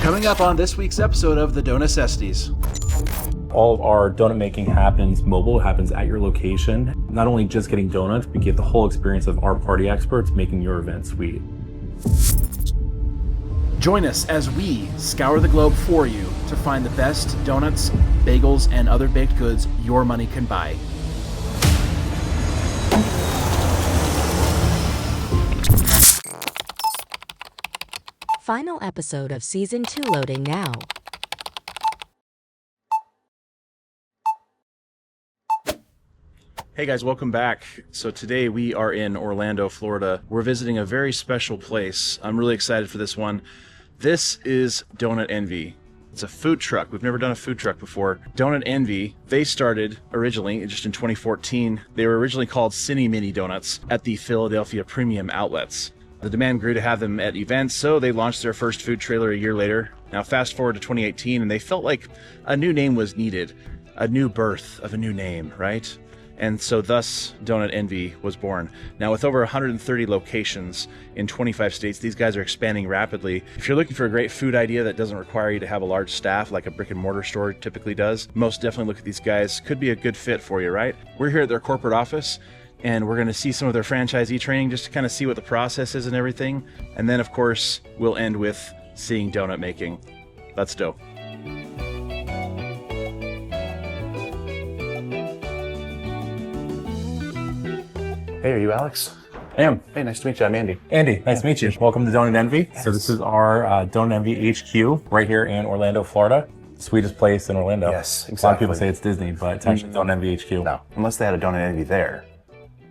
Coming up on this week's episode of the DonutNV. All of our donut making happens mobile, happens at your location. Not only just getting donuts, but get the whole experience of our party experts making your event sweet. Join us as we scour the globe for you to find the best donuts, bagels, and other baked goods your money can buy. Final episode of Season 2 loading now. Hey guys, welcome back. So today we are in Orlando, Florida. We're visiting a very special place. I'm really excited for this one. This is DonutNV. It's a food truck. We've never done a food truck before. DonutNV, they started originally just in 2014. They were originally called Cine Mini Donuts at the Philadelphia Premium Outlets. The demand grew to have them at events, so they launched their first food trailer a year later. Now fast forward to 2018, and they felt like a new name was needed, a new birth of a new name, right? And so thus DonutNV was born. Now with over 130 locations in 25 states, these guys are expanding rapidly. If you're looking for a great food idea that doesn't require you to have a large staff like a brick and mortar store typically does, most definitely look at these guys. Could be a good fit for you, right? We're here at their corporate office, and we're going to see some of their franchisee training just to kind of see what the process is and everything. And then of course, we'll end with seeing donut making. Let's go. Hey, are you Alex? I am. Hey, nice to meet you. I'm Andy. Andy, nice to meet you. Welcome to DonutNV. Yes. So this is our DonutNV HQ right here in Orlando, Florida. Sweetest place in Orlando. Yes, exactly. A lot of people say it's Disney, but it's actually DonutNV HQ. No, unless they had a DonutNV there,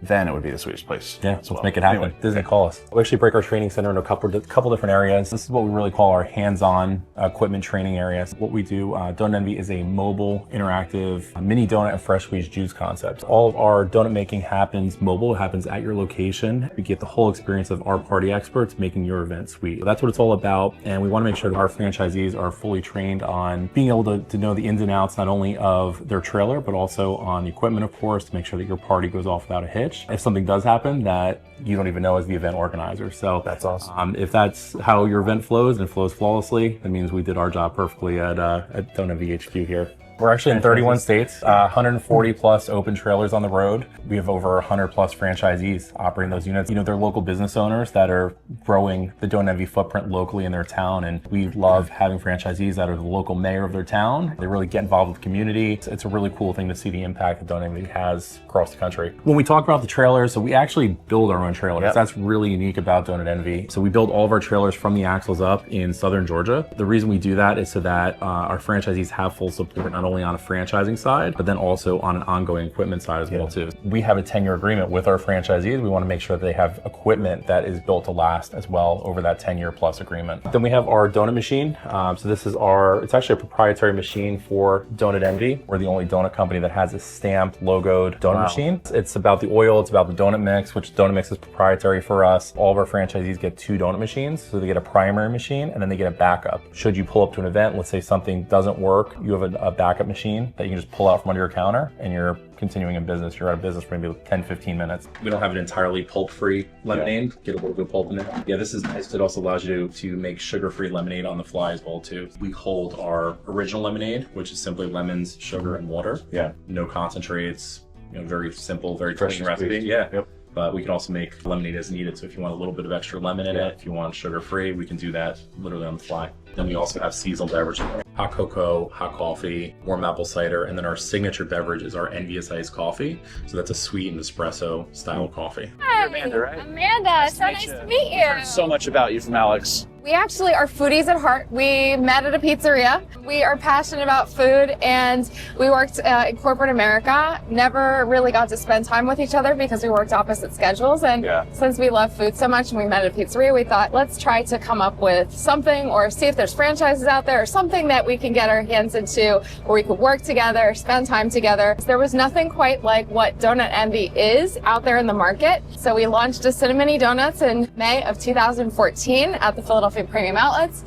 then it would be the sweetest place. Yeah, so let's make it happen. Anyway, Disney, call us. We actually break our training center into a couple different areas. This is what we really call our hands-on equipment training areas. What we do, DonutNV is a mobile, interactive, mini donut and fresh squeezed juice concept. All of our donut making happens mobile, happens at your location. We get the whole experience of our party experts making your event sweet. That's what it's all about, and we want to make sure that our franchisees are fully trained on being able to know the ins and outs, not only of their trailer, but also on the equipment, of course, to make sure that your party goes off without a hitch. If something does happen that you don't even know as the event organizer. So that's awesome. If that's how your event flows and flows flawlessly, that means we did our job perfectly at DonutNV HQ here. We're actually in 31 states, 140 plus open trailers on the road. We have over 100 plus franchisees operating those units. You know, they're local business owners that are growing the DonutNV footprint locally in their town. And we love having franchisees that are the local mayor of their town. They really get involved with the community. It's a really cool thing to see the impact that DonutNV has across the country. When we talk about the trailers, so we actually build our own trailers. Yep. That's really unique about DonutNV. So we build all of our trailers from the axles up in southern Georgia. The reason we do that is so that our franchisees have full support, not only on a franchising side, but then also on an ongoing equipment side as well too. We have a 10-year agreement with our franchisees. We want to make sure that they have equipment that is built to last as well over that 10-year plus agreement. Then we have our donut machine. So this is it's actually a proprietary machine for DonutNV. We're the only donut company that has a stamped, logoed donut machine. It's about the oil, it's about the donut mix, which donut mix is proprietary for us. All of our franchisees get 2 donut machines. So they get a primary machine and then they get a backup. Should you pull up to an event, let's say something doesn't work, you have a backup machine that you can just pull out from under your counter and you're continuing in business. You're out of business for maybe 10, 15 minutes. We don't have an entirely pulp-free lemonade. Get a little bit of pulp in it. Yeah, this is nice. It also allows you to make sugar-free lemonade on the fly as well too. We hold our original lemonade, which is simply lemons, sugar, and water. Yeah. No concentrates, very simple, very clean recipe. Yeah. Yep. But we can also make lemonade as needed. So if you want a little bit of extra lemon in it, if you want sugar-free, we can do that literally on the fly. Then we also have seasonal beverages. Hot cocoa, hot coffee, warm apple cider, and then our signature beverage is our Envious Iced Coffee. So that's a sweetened espresso style coffee. Hi, Amanda, right? Amanda, so nice to meet you. I've heard so much about you from Alex. We actually are foodies at heart. We met at a pizzeria. We are passionate about food, and we worked in corporate America. Never really got to spend time with each other because we worked opposite schedules. And since we love food so much and we met at a pizzeria, we thought, let's try to come up with something or see if there's franchises out there or something that we can get our hands into where we could work together, spend time together. There was nothing quite like what DonutNV is out there in the market. So we launched a Cinnamony Donuts in May of 2014 at the Philadelphia Premium Outlets.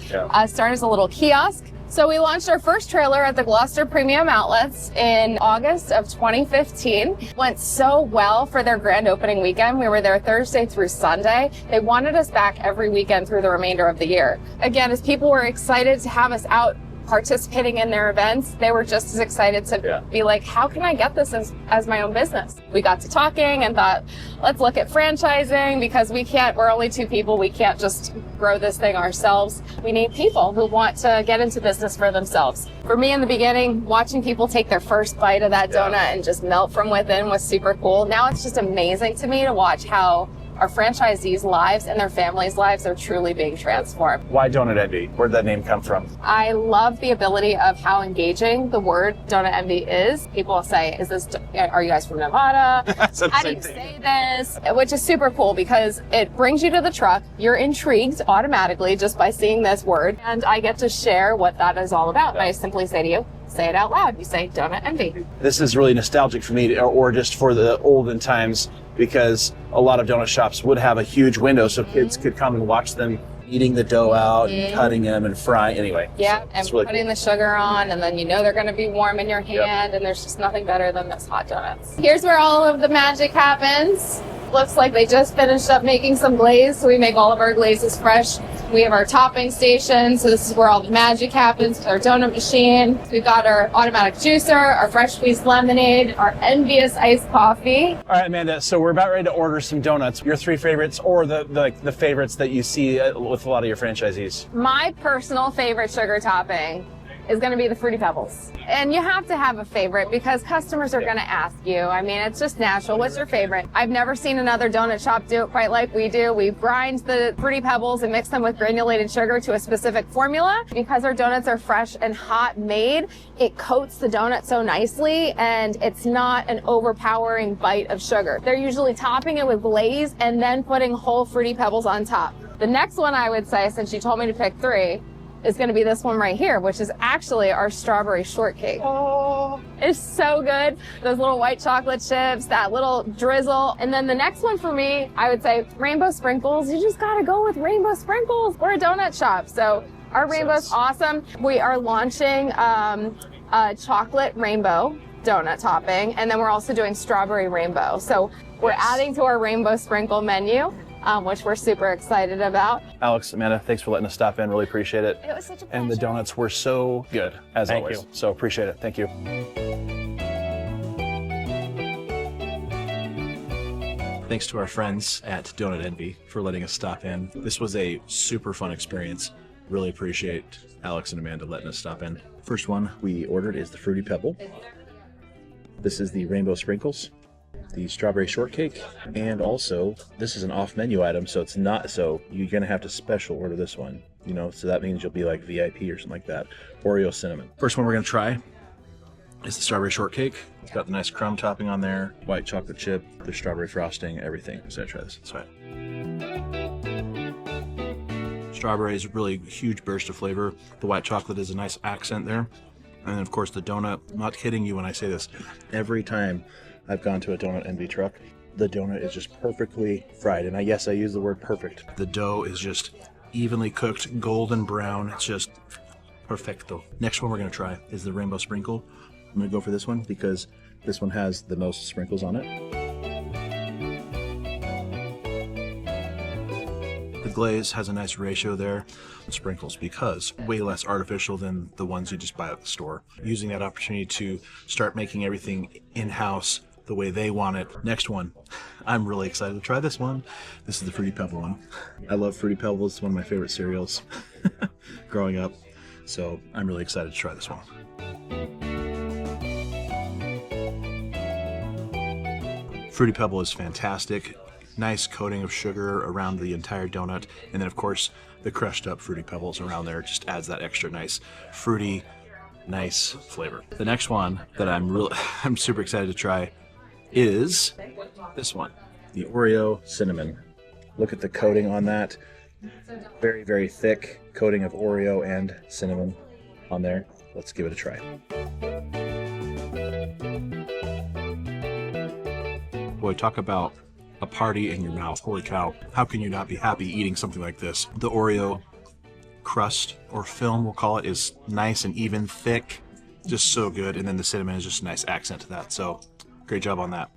Started as a little kiosk. So we launched our first trailer at the Gloucester Premium Outlets in August of 2015. Went so well for their grand opening weekend. We were there Thursday through Sunday. They wanted us back every weekend through the remainder of the year. Again, as people were excited to have us out participating in their events, they were just as excited to be like, how can I get this as my own business? We got to talking and thought, let's look at franchising, because we're only two people. We can't just grow this thing ourselves. We need people who want to get into business for themselves. For me in the beginning, watching people take their first bite of that donut and just melt from within was super cool. Now it's just amazing to me to watch how our franchisees' lives and their families' lives are truly being transformed. Why DonutNV? Where did that name come from? I love the ability of how engaging the word DonutNV is. People will say, are you guys from Nevada? How do you say this? Which is super cool because it brings you to the truck. You're intrigued automatically just by seeing this word. And I get to share what that is all about. And I simply say to you, say it out loud. You say DonutNV. This is really nostalgic for me, or just for the olden times, because a lot of donut shops would have a huge window so kids could come and watch them eating the dough out and cutting them and frying. Anyway, yeah, so and really putting cool. the sugar on, and then you know they're going to be warm in your hand, and there's just nothing better than those hot donuts. Here's where all of the magic happens. Looks like they just finished up making some glaze, so we make all of our glazes fresh. We have our topping station, so this is where all the magic happens with our donut machine. We've got our automatic juicer, our fresh squeezed lemonade, our envious iced coffee. All right, Amanda, so we're about ready to order some donuts. Your three favorites, or the favorites that you see with a lot of your franchisees? My personal favorite sugar topping is going to be the Fruity Pebbles. And you have to have a favorite because customers are going to ask you. I mean, it's just natural. What's your favorite? I've never seen another donut shop do it quite like we do. We grind the Fruity Pebbles and mix them with granulated sugar to a specific formula. Because our donuts are fresh and hot made, it coats the donut so nicely, and it's not an overpowering bite of sugar. They're usually topping it with glaze and then putting whole Fruity Pebbles on top. The next one I would say, since you told me to pick three, is going to be this one right here, which is actually our strawberry shortcake. Oh, it's so good. Those little white chocolate chips, that little drizzle. And then the next one for me, I would say rainbow sprinkles. You just got to go with rainbow sprinkles. We're a donut shop, so our rainbow's awesome. We are launching a chocolate rainbow donut topping, and then we're also doing strawberry rainbow. So we're adding to our rainbow sprinkle menu, which we're super excited about. Alex, Amanda, thanks for letting us stop in. Really appreciate it. It was such a pleasure. And the donuts were so good, as Thank always. you. So appreciate it. Thank you. Thanks to our friends at DonutNV for letting us stop in. This was a super fun experience. Really appreciate Alex and Amanda letting us stop in. First one we ordered is the Fruity Pebble. This is the rainbow sprinkles, the strawberry shortcake, and also this is an off-menu item, so it's not, so you're gonna have to special order this one, you know, so that means you'll be like VIP or something like that. Oreo cinnamon. First one we're gonna try is the strawberry shortcake. It's got the nice crumb topping on there, white chocolate chip, the strawberry frosting, everything. So I try this. That's right. Strawberry is a really huge burst of flavor. The white chocolate is a nice accent there. And then of course the donut, I'm not kidding you when I say this, every time I've gone to a DonutNV truck, the donut is just perfectly fried. And yes, I use the word perfect. The dough is just evenly cooked, golden brown. It's just perfecto. Next one we're gonna try is the rainbow sprinkle. I'm gonna go for this one because this one has the most sprinkles on it. The glaze has a nice ratio there. Sprinkles because way less artificial than the ones you just buy at the store. Using that opportunity to start making everything in-house the way they want it. Next one, I'm really excited to try this one. This is the Fruity Pebble one. I love Fruity Pebbles. It's one of my favorite cereals growing up. So I'm really excited to try this one. Fruity Pebble is fantastic. Nice coating of sugar around the entire donut. And then of course, the crushed up Fruity Pebbles around there just adds that extra nice fruity, nice flavor. The next one that I'm super excited to try is this one, the Oreo cinnamon. Look at the coating on that. Very, very thick coating of Oreo and cinnamon on there. Let's give it a try. Boy, talk about a party in your mouth. Holy cow. How can you not be happy eating something like this? The Oreo crust or film, we'll call it, is nice and even, thick, just so good. And then the cinnamon is just a nice accent to that. So great job on that.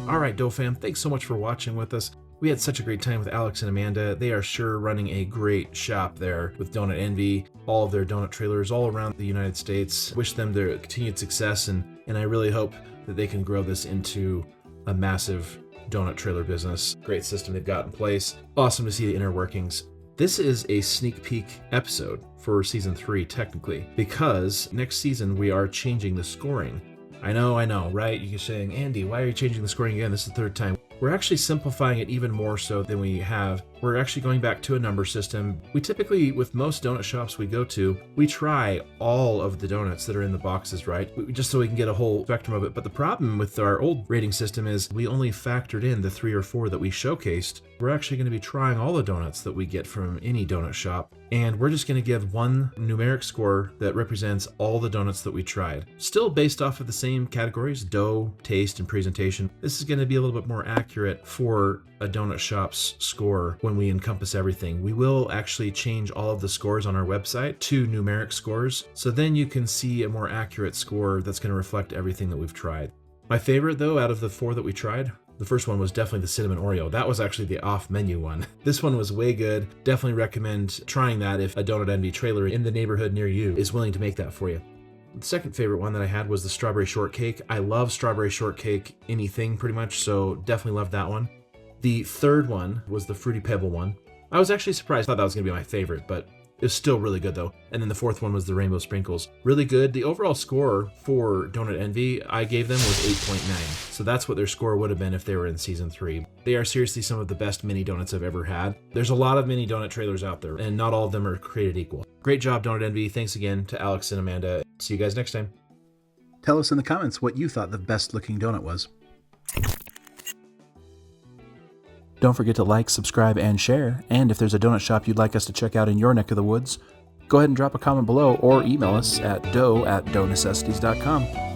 All right, Dough fam, thanks so much for watching with us. We had such a great time with Alex and Amanda. They are sure running a great shop there with DonutNV, all of their donut trailers all around the United States. Wish them their continued success, and I really hope that they can grow this into a massive donut trailer business. Great system they've got in place. Awesome to see the inner workings. This is a sneak peek episode for season 3, technically, because next season we are changing the scoring. I know, right? You're saying, Andy, why are you changing the scoring again? This is the third time. We're actually simplifying it even more so than we have. We're actually going back to a number system. We typically, with most donut shops we go to, we try all of the donuts that are in the boxes, right? Just so we can get a whole spectrum of it. But the problem with our old rating system is we only factored in the 3 or 4 that we showcased. We're actually going to be trying all the donuts that we get from any donut shop. And we're just going to give one numeric score that represents all the donuts that we tried. Still based off of the same categories, dough, taste, and presentation. This is going to be a little bit more accurate for a donut shop's score when we encompass everything. We will actually change all of the scores on our website to numeric scores, so then you can see a more accurate score that's going to reflect everything that we've tried. My favorite, though, out of the 4 that we tried, the first one was definitely the cinnamon Oreo. That was actually the off-menu one. This one was way good. Definitely recommend trying that if a DonutNV trailer in the neighborhood near you is willing to make that for you. The second favorite one that I had was the strawberry shortcake. I love strawberry shortcake, anything pretty much, so definitely loved that one. The third one was the Fruity Pebble one. I was actually surprised. I thought that was going to be my favorite, but it was still really good though. And then the fourth one was the Rainbow Sprinkles. Really good. The overall score for DonutNV I gave them was 8.9. So that's what their score would have been if they were in season 3. They are seriously some of the best mini donuts I've ever had. There's a lot of mini donut trailers out there, and not all of them are created equal. Great job, DonutNV. Thanks again to Alex and Amanda. See you guys next time. Tell us in the comments what you thought the best looking donut was. Don't forget to like, subscribe, and share. And if there's a donut shop you'd like us to check out in your neck of the woods, go ahead and drop a comment below or email us at dough@doughnecessities.com.